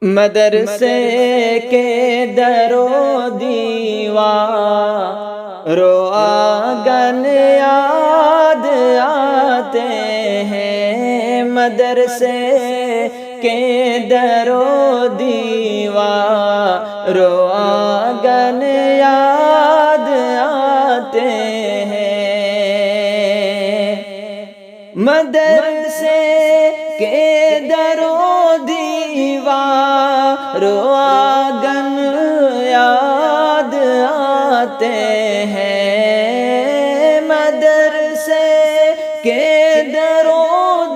مدرسے کے در و دیوار و آنگن یاد آتے ہیں، مدرسے کے در و دیوار و آنگن یاد آتے ہیں، مدرسے کے در و دیوار و آنگن یاد آتے ہیں، مدرسے کے در و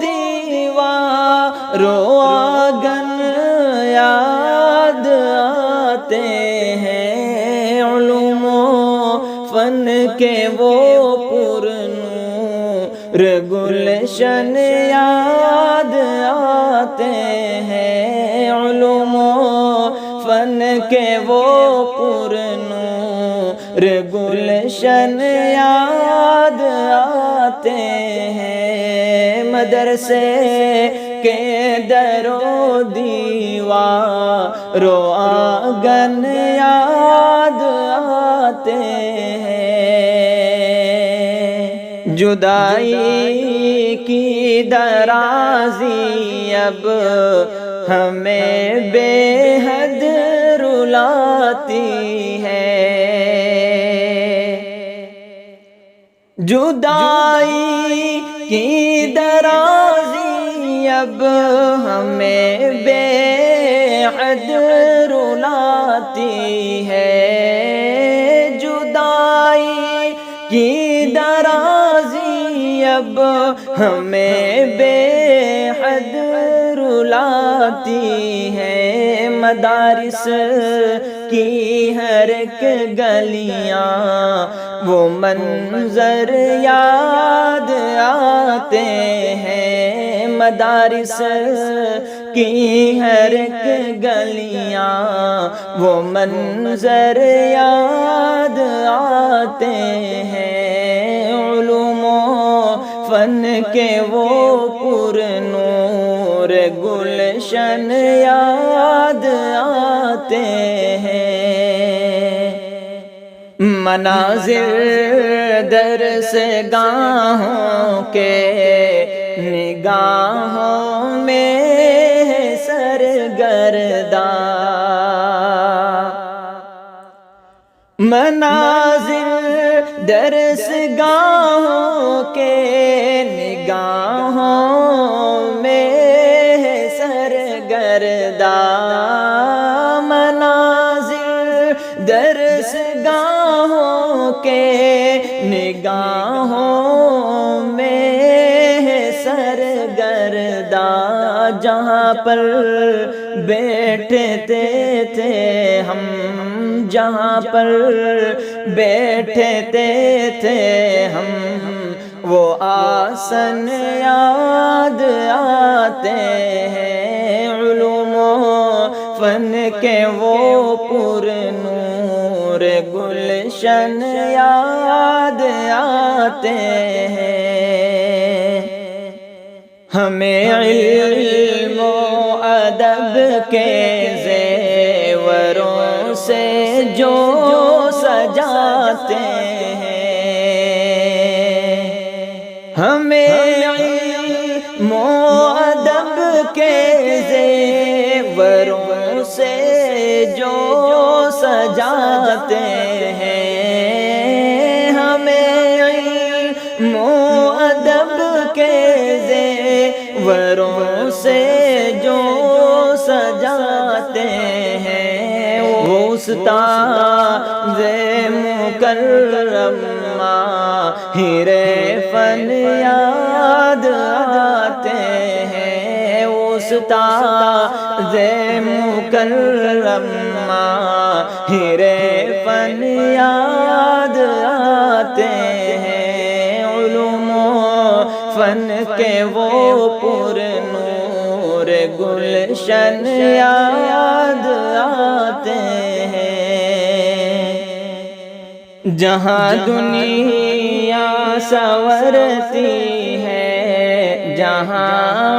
دیوار و آنگن یاد آتے ہیں، علوم و فن کے وہ پرنور گلشن یاد آتے ہیں، علوم و فن کے وہ پرنور گلشن یاد آتے ہیں، مدرسے کے در و دیوار و آنگن یاد آتے ہیں، جدائی کی درازی اب ہمیں بے حد رلاتی ہے، جدائی کی درازی اب ہمیں بے حد رلاتی ہے، جدائی کی درازی اب ہمیں بے حد رلاتی ہے، مدارس کی ہر ایک گلیاں وہ منظر یاد آتے ہیں، مدارس کی ہر ایک گلیاں وہ منظر یاد آتے ہیں، علوم و فن کے وہ پرنور گلشن یاد آتے ہیں، مناظر درس گاہوں کے نگاہوں میں سرگرداں، مناظر درس گاہوں کے نگاہوں میں سرگرداں، مناظر درس گاہوں کے نگاہوں میں سرگرداں، جہاں پر بیٹھتے تھے ہم، جہاں پر بیٹھتے تھے ہم، وہ آسن یاد آتے ہیں، علوم و فن کے وہ پرنور گلشن یاد آتے ہیں، ہمیں علم و ادب کے زیوروں سے جو سجاتے ہیں، ہمیں علم و ادب کے زیوروں سے جو سجاتے ہیں، ہمیں علم و ادب کے زیوروں سے جو سجاتے ہیں، وہ استاد مکرم ماہر فن یاد آتے ہیں، وہ استاد مکرم ماہر فن یاد آتے ہیں، علوم و فن کے وہ پرنور گلشن یاد آتے ہیں، جہاں دنیا سنورتی ہے، جہاں